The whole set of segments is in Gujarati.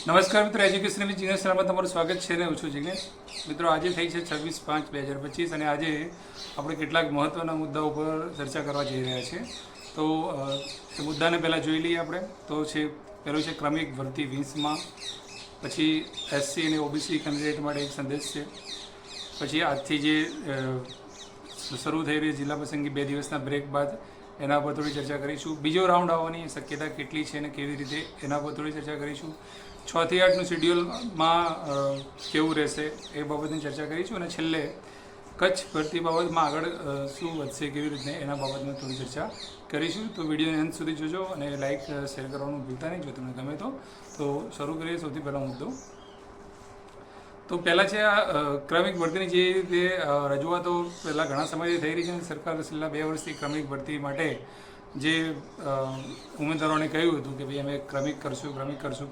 નમસ્કાર મિત્રો, એજ્યુકેશન વિથ જિગ્નેશ શર્મા તમારું સ્વાગત છે ને હું છું જિગ્નેશ. મિત્રો આજે થઈ છે 26/5/2025 અને આજે આપણે કેટલાક મહત્ત્વના મુદ્દાઓ પર ચર્ચા કરવા જઈ રહ્યા છીએ. તો એ મુદ્દાને પહેલાં જોઈ લઈએ આપણે. તો પહેલું છે ક્રમિક ભરતી 20માં, પછી એસસી અને ઓબીસી કેન્ડિડેટ માટે એક સંદેશ છે, પછી આજથી જે શરૂ થઈ રહી જિલ્લા પસંદગી 2 દિવસના બ્રેક બાદ એના પર થોડી ચર્ચા કરીશું. બીજો રાઉન્ડ આવવાની શક્યતા કેટલી છે અને કેવી રીતે એના પર થોડી ચર્ચા કરીશું. 6 થી 8નું શેડ્યુલમાં કેવું રહેશે એ બાબતની ચર્ચા કરીશું. અને છેલ્લે કચ્છ ભરતી બાબતમાં આગળ શું વધશે કેવી રીતે એના બાબતમાં થોડી ચર્ચા કરીશું. તો વિડીયોને અંત સુધી જોજો અને લાઇક શેર કરવાનું ભૂલતા નહીં જો તમને ગમે તો શરૂ કરીએ. સૌથી પહેલો મુદ્દો તો પહેલાં છે આ ક્રમિક ભરતીની જે રીતે રજૂઆતો પહેલાં ઘણા સમયથી થઈ રહી છે. સરકાર છેલ્લા 2 વર્ષથી ક્રમિક ભરતી માટે જે ઉમેદવારોને કહ્યું હતું કે ભાઈ અમે ક્રમિક કરશું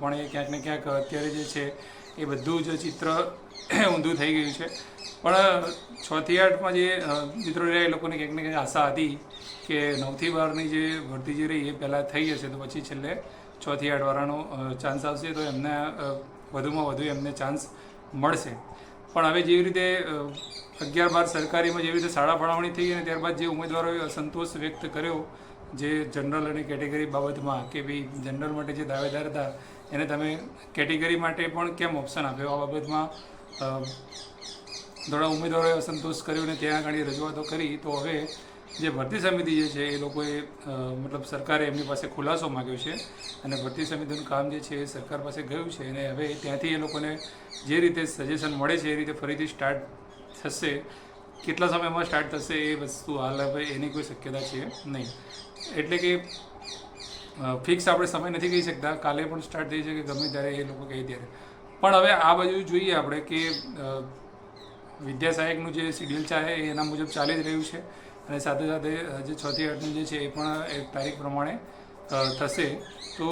પણ એ ક્યાંક ને ક્યાંક અત્યારે જે છે એ બધું જ ચિત્ર ઊંધું થઈ ગયું છે. પણ 6 થી 8માં જે મિત્રો રહ્યા એ લોકોને ક્યાંક ને ક્યાંક આશા હતી કે 9 થી 12ની જે ભરતી જે રહી એ પહેલાં થઈ જશે તો પછી છેલ્લે 6 થી 8 વાળાનો ચાન્સ આવશે તો એમને વધુમાં વધુ એમને ચાન્સ મળશે. પણ હવે જેવી રીતે 11-12 સરકારીમાં જેવી રીતે શાળા ફાળવણી થઈ અને ત્યારબાદ જે ઉમેદવારોએ અસંતોષ વ્યક્ત કર્યો જે જનરલ અને કેટેગરી બાબતમાં કે ભાઈ જનરલ માટે જે દાવેદાર હતા એને તમે કેટેગરી માટે પણ કેમ ઓપ્શન આપ્યો, આ બાબતમાં થોડા ઉમેદવારોએ અસંતોષ કર્યો અને ત્યાં આગળ રજૂઆતો કરી. તો હવે જે ભરતી સમિતિ જે છે એ લોકોએ મતલબ સરકારે એમની પાસે ખુલાસો માગ્યો છે અને ભરતી સમિતિનું કામ જે છે એ સરકાર પાસે ગયું છે અને હવે ત્યાંથી એ લોકોને જે રીતે સજેશન મળે છે એ રીતે ફરીથી સ્ટાર્ટ થશે. કેટલા સમયમાં સ્ટાર્ટ થશે એ વસ્તુ હાલ હવે એની કોઈ શક્યતા છે નહીં. એટલે કે ફિક્સ આપણે સમય નથી કહી શકતા, કાલે પણ સ્ટાર્ટ થઈ શકે ગમે ત્યારે એ લોકો કહે ત્યારે. પણ હવે આ બાજુ જોઈએ આપણે કે વિદ્યા સહાયકનું જે શિડ્યુલ ચાલે એના મુજબ ચાલી જ રહ્યું છે અને સાથે સાથે જે 6 થી 8નું જે છે એ પણ એક તારીખ પ્રમાણે થશે. તો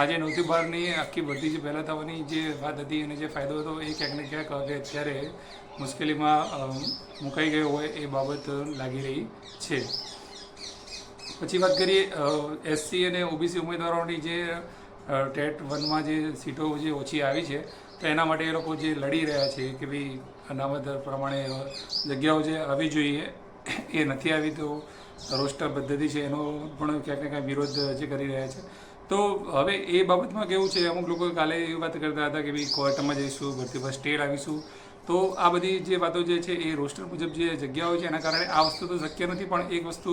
આજે 9 થી 12ની આખી ભરતી જે પહેલાં થવાની જે વાત હતી અને જે ફાયદો હતો એ ક્યાંક ને ક્યાંક હવે અત્યારે મુશ્કેલીમાં મુકાઈ ગયો હોય એ બાબત લાગી રહી છે. પછી વાત કરીએ એસસી અને ઓબીસી ઉમેદવારોની જે ટેટ 1માં જે સીટો જે ઓછી આવી છે તો એના માટે એ લોકો જે લડી રહ્યા છે કે ભાઈ અનામત પ્રમાણે જગ્યાઓ જે આવી જોઈએ એ નથી આવી તો રોસ્ટર પદ્ધતિ છે એનો પણ ક્યાંક ને ક્યાંક વિરોધ જે કરી રહ્યા છે. તો હવે એ બાબતમાં કેવું છે, અમુક લોકો કાલે એવી વાત કરતા હતા કે ભાઈ કોર્ટમાં જઈશું, ભરતી પર સ્ટે લાવીશું. તો આ બધી જે વાતો જે છે એ રોસ્ટર મુજબ જે જગ્યાઓ છે એના કારણે આ વસ્તુ તો શક્ય નથી. પણ એક વસ્તુ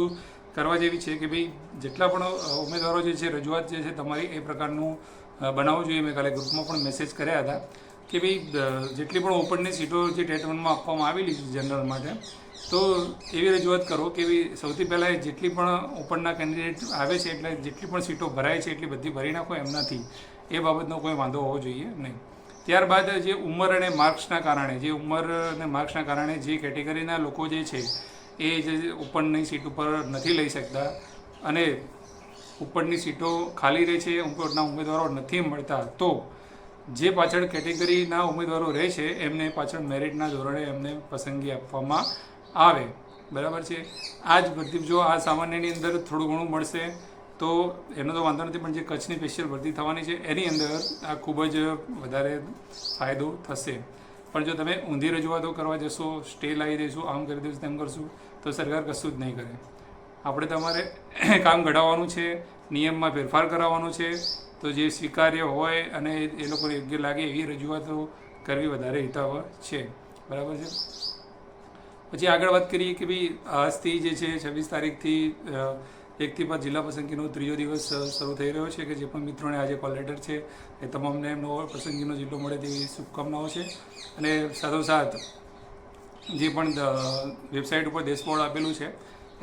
કરવા જેવી છે કે ભાઈ જેટલા પણ ઉમેદવારો જે છે રજૂઆત જે છે તમારી એ પ્રકારનું બનાવવું જોઈએ. મેં કાલે ગ્રુપમાં પણ મેસેજ કર્યા હતા કે ભાઈ જેટલી પણ ઓપનની સીટો જે ટેટ 1માં આપવામાં આવેલી છે જનરલ માટે તો એવી રજૂઆત કરો કે ભાઈ સૌથી પહેલાં જેટલી પણ ઓપનના કેન્ડિડેટ આવે છે એટલે જેટલી પણ સીટો ભરાય છે એટલી બધી ભરી નાખો એમનાથી. એ બાબતનો કોઈ વાંધો હોવો જોઈએ નહીં. ત્યારબાદ જે ઉંમર અને માર્ક્સના કારણે જે કેટેગરીના લોકો જે છે એ જે ઉપરની સીટ ઉપર નથી લઈ શકતા અને ઉપરની સીટો ખાલી રહે છે, ઉપરના ઉમેદવારો નથી મળતા તો જે પાછળ કેટેગરીના ઉમેદવારો રહે છે એમને પાછળ મેરિટના ધોરણે એમને પસંદગી આપવામાં આવે. બરાબર છે. આ જ ભરતી જો આ સામાન્યની અંદર થોડું ઘણું મળશે તો એનો તો વાંધો નથી, પણ જે કચ્છની સ્પેશિયલ ભરતી થવાની છે એની અંદર આ ખૂબ જ વધારે ફાયદો થશે. પણ જો તમે ઊંધી રજૂઆતો કરવા જશો, સ્ટે લાવી દઈશું, આમ કરી દઈશું, તેમ કરશું તો સરકાર કશું જ નહીં કરે. આપણે તમારે કામ ઘટાડવાનું છે, નિયમમાં ફેરફાર કરાવવાનો છે. તો જે સ્વીકાર્ય હોય અને એ લોકોને યોગ્ય લાગે એવી રજૂઆતો કરવી વધારે હિતાવહ છે. બરાબર છે. પછી આગળ વાત કરીએ કે ભાઈ આજથી જે છે 26 તારીખથી 1 થી 5 જિલ્લા પસંદગીનો 3જો દિવસ શરૂ થઈ રહ્યો છે કે જે પણ મિત્રોને આજે કોલ લેટર છે એ તમામને એમનો પસંદગીનો જિલ્લો મળે તેવી શુભકામનાઓ છે. અને સાથોસાથ જે પણ વેબસાઇટ ઉપર ડેશબોર્ડ આપેલું છે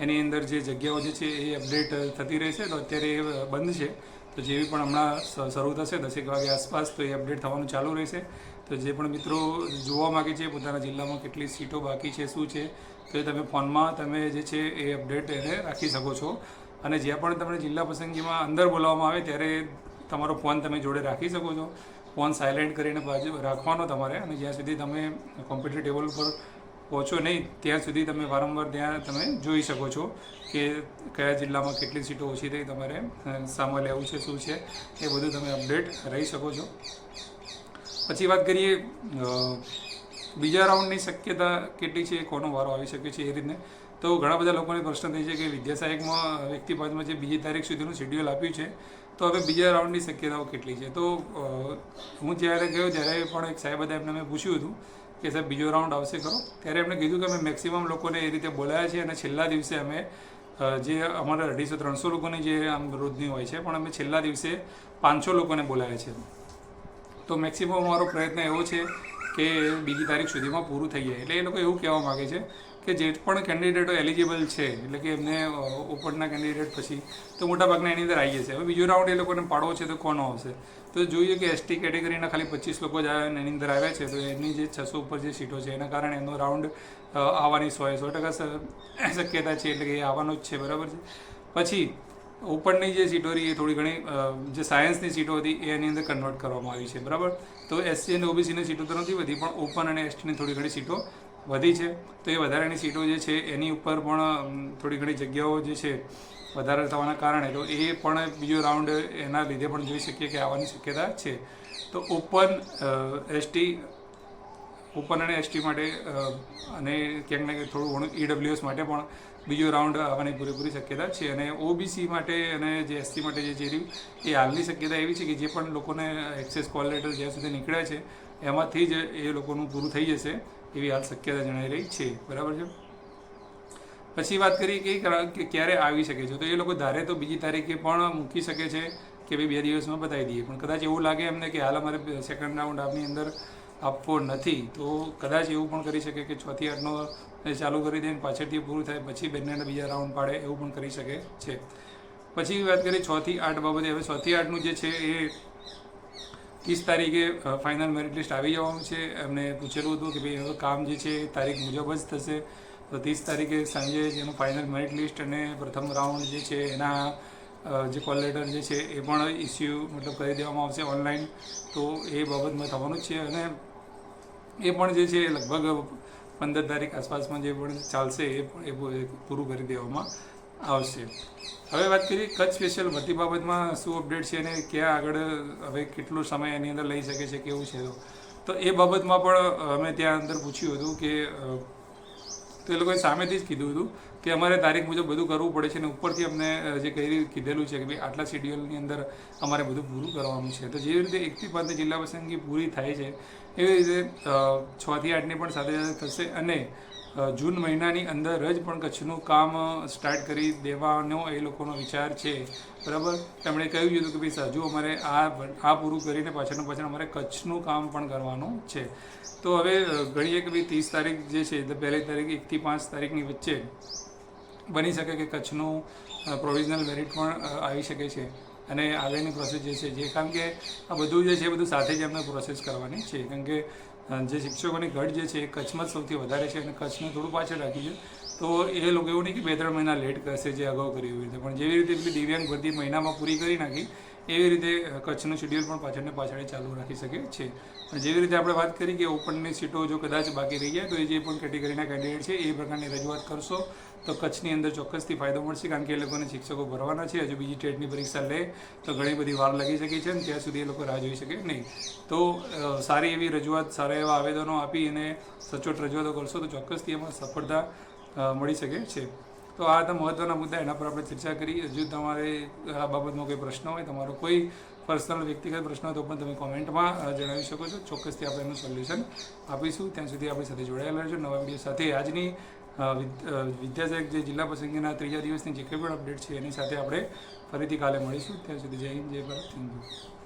એની અંદર જે જગ્યાઓ જે છે એ અપડેટ થતી રહેશે. તો અત્યારે એ બંધ છે તો જેવી પણ હમણાં શરૂ થશે 10 વાગે આસપાસ તો એ અપડેટ થવાનું ચાલુ રહેશે. તો જે પણ મિત્રો જોવા માગે છે પોતાના જિલ્લામાં કેટલી સીટો બાકી છે શું છે તો એ તમે ફોનમાં તમે જે છે એ અપડેટ એને રાખી શકો છો. અને જ્યાં પણ તમને જિલ્લા પસંદગીમાં અંદર બોલાવવામાં આવે ત્યારે તમારો ફોન તમે જોડે રાખી શકો છો. ફોન સાયલેન્ટ કરીને બાજુ રાખવાનો તમારે અને જ્યાં સુધી તમે કોમ્પ્યુટર ટેબલ ઉપર પહોંચો નહીં ત્યાં સુધી તમે વારંવાર ત્યાં તમે જોઈ શકો છો કે કયા જિલ્લામાં કેટલી સીટો ઓછી થઈ, તમારે સામે લેવું છે, શું છે, એ બધું તમે અપડેટ રહી શકો છો. પછી વાત કરીએ બીજા રાઉન્ડની શક્યતા કેટલી છે, કોનો વારો આવી શકે છે એ રીતને. તો ઘણા બધા લોકોને પ્રશ્ન થાય છે કે વિદ્યા સહાયકમાં વ્યક્તિ પાંચમાં જે બીજી તારીખ સુધીનું શેડ્યુલ આપ્યું છે, તો હવે બીજા રાઉન્ડની શક્યતાઓ કેટલી છે. તો હું જ્યારે ગયો ત્યારે પણ એક સાહેબ હતા, એમને મેં પૂછ્યું હતું કે સાહેબ બીજો રાઉન્ડ આવશે ખરો? ત્યારે એમણે કીધું કે અમે મેક્સિમમ લોકોને એ રીતે બોલાયા છે અને છેલ્લા દિવસે અમે જે અમારે 250-300 લોકોની જે આમ રોજની હોય છે, પણ અમે છેલ્લા દિવસે 500 લોકોને બોલાયા છે. તો મેક્સિમમ અમારો પ્રયત્ન એવો છે કે બીજી તારીખ સુધીમાં પૂરું થઈ જાય. એટલે એ લોકો એવું કહેવા માગે છે કે જે પણ કેન્ડિડેટો એલિજિબલ છે, એટલે કે એમને ઓપનના કેન્ડિડેટ પછી તો મોટાભાગના એની અંદર આવી જશે. હવે બીજો રાઉન્ડ એ લોકોને પાડવો છે તો કોનો આવશે? તો જોઈએ કે એસટી કેટેગરીના ખાલી 25 લોકો જ આવ્યા અને એની અંદર આવ્યા છે, તો એની જે 600 ઉપર જે સીટો છે એના કારણે એનો રાઉન્ડ આવવાની 100% શક્યતા છે, એટલે કે એ આવવાનો જ છે, બરાબર છે. પછી ઓપનની જે સીટો રહી એ થોડી ઘણી જે સાયન્સની સીટો હતી એ એની અંદર કન્વર્ટ કરવામાં આવી છે, બરાબર. તો એસસી અને ઓબીસીની સીટો તો નથી વધી, પણ ઓપન અને એસટીની થોડી ઘણી સીટો વધી છે. તો એ વધારાની સીટો જે છે એની ઉપર પણ થોડી ઘણી જગ્યાઓ જે છે વધારે થવાના કારણે તો એ પણ બીજો રાઉન્ડ એના લીધે પણ જોઈ શકીએ કે આવવાની શક્યતા છે. તો ઓપન અને એસટી માટે અને ક્યાંક ને ક્યાંક થોડું ઘણું ઈડબ્લ્યુએસ માટે પણ બીજો રાઉન્ડ આવવાની પૂરેપૂરી શક્યતા છે. અને ઓબીસી માટે અને જે એસસી માટે જે રહ્યું એ હાલની શક્યતા એવી છે કે જે પણ લોકોને એક્સેસ કોલ લેટર જ્યાં સુધી નીકળ્યા છે એમાંથી જ એ લોકોનું પૂરું થઈ જશે એવી હાલ શક્યતા જણાઈ રહી છે, બરાબર છે. પછી વાત કરીએ કે ક્યારે આવી શકે છે, તો એ લોકો ધારે તો બીજી તારીખે પણ મૂકી શકે છે કે ભાઈ 2 દિવસમાં બતાવી દઈએ, પણ કદાચ એવું લાગે એમને કે હાલ અમારે સેકન્ડ રાઉન્ડ આપની અંદર આપવો નથી, તો કદાચ એવું પણ કરી શકે કે 6 થી 8નો ચાલુ કરી દે, પાછળથી પૂરું થાય પછી બંનેને બીજા રાઉન્ડ પાડે, એવું પણ કરી શકે છે. પછી વાત કરીએ 6 થી 8 બાબતે. હવે 6 થી 8નું જે છે એ 30 તારીખે ફાઇનલ મેરિટ લિસ્ટ આવી જવાનું છે. એમને પૂછેલું હતું કે ભાઈ હવે કામ જે છે તારીખ મુજબ જ થશે, તો 30 તારીખે સાંજે જેનું ફાઇનલ મેરિટ લિસ્ટ અને પ્રથમ રાઉન્ડ જે છે એના જે કોલ લેટર જે છે એ પણ ઇસ્યુ કરી દેવામાં આવશે ઓનલાઈન. તો એ બાબતમાં થવાનું જ છે અને એ પણ જે છે લગભગ 15 તારીખ આસપાસમાં જે પણ ચાલશે એ પૂરું કરી દેવામાં આવશે. હવે વાત કરીએ કચ્છ સ્પેશિયલ ભરતી બાબતમાં શું અપડેટ છે અને ક્યાં આગળ હવે કેટલો સમય એની અંદર લઈ શકે છે, કેવું છે. તો એ બાબતમાં પણ અમે ત્યાં અંદર પૂછ્યું હતું કે તો એ લોકોએ સામેથી જ કીધું હતું કે અમારે તારીખ મુજબ બધું કરવું પડે છે અને ઉપરથી અમને જે કીધેલું છે કે ભાઈ આટલા શેડ્યુલની અંદર અમારે બધું પૂરું કરવાનું છે. તો જેવી રીતે 1 થી 5 જિલ્લા પસંદગી પૂરી થાય છે એવી રીતે 6 થી 8ની પણ સાથે સાથે થશે અને જૂન મહિનાની અંદર જ પણ કચ્છનું કામ સ્ટાર્ટ કરી દેવાનો એ લોકોનો વિચાર છે, બરાબર. એમણે કહ્યું હતું કે ભાઈ હજુ અમારે આ પૂરું કરીને પાછળ અમારે કચ્છનું કામ પણ કરવાનું છે. તો હવે ગણીએ કે ભાઈ 30 તારીખ જે છે તો પહેલી તારીખ 1 થી 5 તારીખની વચ્ચે બની શકે કે કચ્છનું પ્રોવિઝનલ મેરિટ પણ આવી શકે છે અને આગળની પ્રોસેસ જે છે કારણ કે આ બધું જે છે બધું સાથે જ એમને પ્રોસેસ કરવાની છે, કારણ કે જે શિક્ષકોની ઘટ જે છે એ કચ્છમાં જ સૌથી વધારે છે અને કચ્છને થોડું પાછળ રાખી છે. તો એ લોકો એવું નહીં કે 2-3 મહિના લેટ કરશે જે અગાઉ કર્યું એવી રીતે, પણ જેવી રીતે પેલી દિવ્યાંગ ભરતી મહિનામાં પૂરી કરી નાખી એવી રીતે કચ્છનું શેડ્યુલ પણ પાછળ ચાલુ રાખી શકે છે. પણ જેવી રીતે આપણે વાત કરી કે ઓપનની સીટો જો કદાચ બાકી રહી જાય તો એ જે પણ કેટેગરીના કેન્ડિડેટ છે એ પ્રકારની રજૂઆત કરશો તો કચ્છની અંદર ચોક્કસથી ફાયદો મળશે, કારણ કે એ લોકોને શિક્ષકો ભરવાના છે. હજુ બીજી ટેટની પરીક્ષા લે તો ઘણી બધી વાર લાગી શકે છે અને ત્યાં સુધી એ લોકો રાહ જોઈ શકે નહીં. તો સારી એવી રજૂઆત, સારા એવા આવેદનો આપી અને સચોટ રજૂઆતો કરશો તો ચોક્કસથી એમાં સફળતા મળી શકે છે. તો આ હતા મહત્ત્વના મુદ્દા, એના પર આપણે ચર્ચા કરી. હજુ તમારે આ બાબતમાં કોઈ પ્રશ્ન હોય, તમારો કોઈ પર્સનલ વ્યક્તિગત પ્રશ્ન હોય તો પણ તમે કોમેન્ટમાં જણાવી શકો છો. ચોક્કસથી આપણે એનું સોલ્યુશન આપીશું. ત્યાં સુધી આપણી સાથે જોડાયેલા રહેજો નવા વિડીયો સાથે. આજની વિદ્યા સહાયક જે જિલ્લા પસંદગીના 3જા દિવસની જે કંઈ પણ અપડેટ છે એની સાથે આપણે ફરીથી કાલે મળીશું. ત્યાં સુધી જય હિન્દ, જય ભારત, થેન્ક યુ.